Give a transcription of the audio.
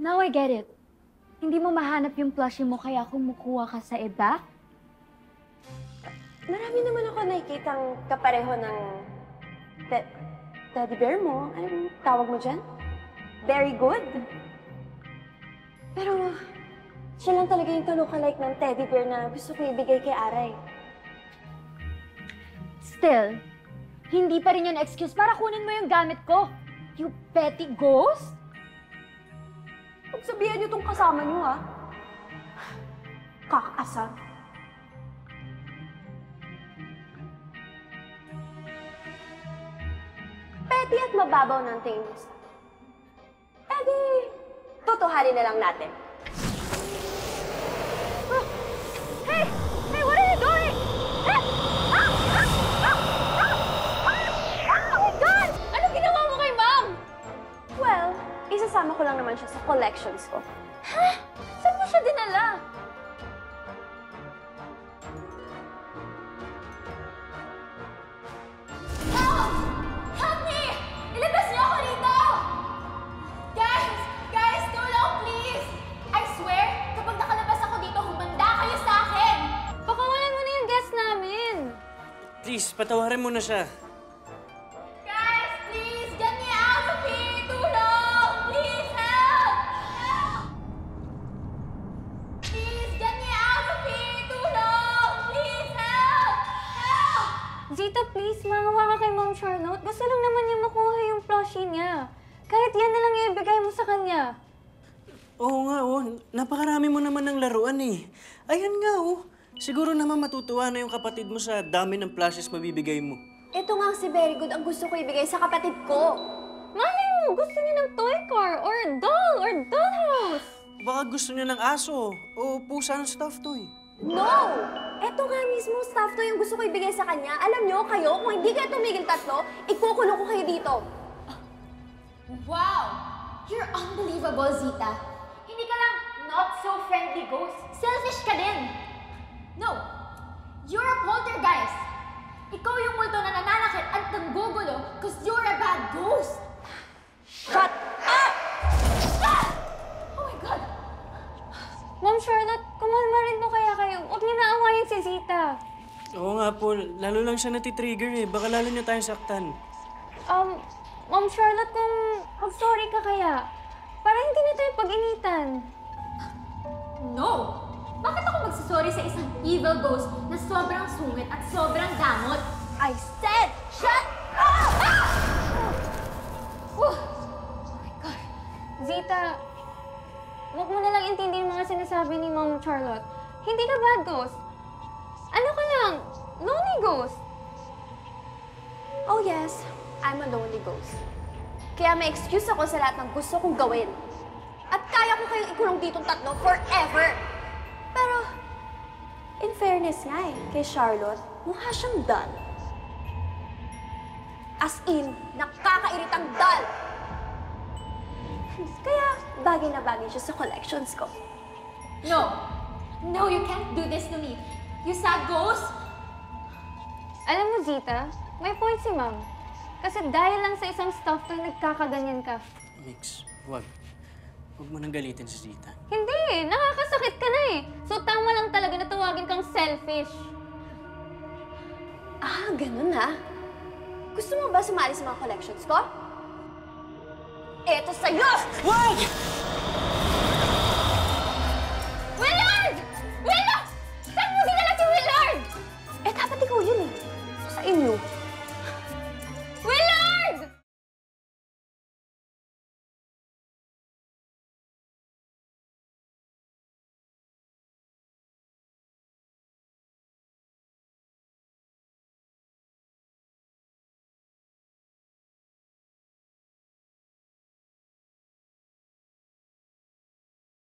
Now I get it. Hindi mo mahanap yung plushie mo kaya kumukuha ka sa iba? Marami naman ako nakikitang kapareho ng teddy bear mo. Anong tawag mo dyan? Very good. Pero siya lang talaga yung ka-lookalike ng teddy bear na gusto ko ibigay kay Aray. Still, hindi pa rin yun excuse para kunin mo yung gamit ko. You petty ghost! Huwag sabihan niyo tong kasama niyo, ha? Kakaasar. Petty at mababaw ng tingin mo sa akin. Eh di, tutuhanin na lang natin. Oh. Hey! Hey, what are you doing? Hey! Oh my God! Ano ginawa mo kay Mom? Well, isasama ko lang naman siya sa collections ko. Ha? Saan mo siya dinala? Help! Help me! Ilabas niyo ako dito! Guys, tulong please! I swear, kapag nakalabas ako dito, humanda kayo sa akin! Pakawalan mo na yung guest namin. Please, patawarin mo na siya. Guys, please, get me out of here! Tulong! Please, help! Help! Please, get me out of here! Tulong! Please, help! Help! Zita, please, maawa ka kay Ma'am Charlotte. Gusto lang naman niya makuha yung plushie niya. Kahit yan na lang yung ibigay mo sa kanya. Oo nga, oh. Napakarami mo naman ng laruan eh. Ayan nga, oh. Siguro naman matutuwa na yung kapatid mo sa dami ng plushes mabibigay mo. Ito nga si Very Good ang gusto ko ibigay sa kapatid ko. Malay mo, gusto niya ng toy car or doll or dollhouse. Baka gusto niya ng aso o pusa ng stuffed toy. No! Ito nga mismo staff to yung gusto ko ibigay sa kanya. Alam nyo, kayo, kung hindi kayo tumigil tatlo, ikukulong ko kayo dito. Wow! You're unbelievable, Zita. Hindi ka lang not so friendly ghost. Selfish ka din. No, you're a poltergeist. Ikaw yung multo na nananakit at nanggugulo because you're a bad ghost. Shut up! Ah! Oh my God! Ma'am Charlotte, kumalma rin po kaya kayo. Huwag niyo naawayin si Zita. Oo nga po, lalo lang siya natitrigger eh. Baka lalo niya tayong saktan. Ma'am Charlotte, kung mag-sorry ka kaya, para hindi na tayo pag-initan. No! Bakit ako magsasorry sa isang evil ghost na sobrang sungit at sobrang damot? I said, shut up! Oh my God. Zita, huwag mo na lang intindihin mga sinasabi ni Ma'am Charlotte. Hindi ka bad ghost. Ano ka lang? Lonely ghost. Oh yes, I'm a lonely ghost. Kaya may excuse ako sa lahat ng gusto kong gawin. At kaya ko kayong ikulong ditong tatlo forever. Pero, in fairness nga kay Charlotte, mukha siyang dull. As in, nakakairitang dull. Kaya, bagay na bagay siya sa collections ko. No! No, you can't do this to me. You sad ghost! Alam mo, Zita, may point si Ma'am. Kasi dahil lang sa isang stuff toy, nagkakaganyan ka. Mix, wag. Huwag mo nang galitin si Zita. Hindi, nakakasakit ka na eh. So tama lang talaga na tawagin kang selfish. Ah, ganun ha? Gusto mo ba sumali sa mga collections ko? Eto sa'yo! Wag!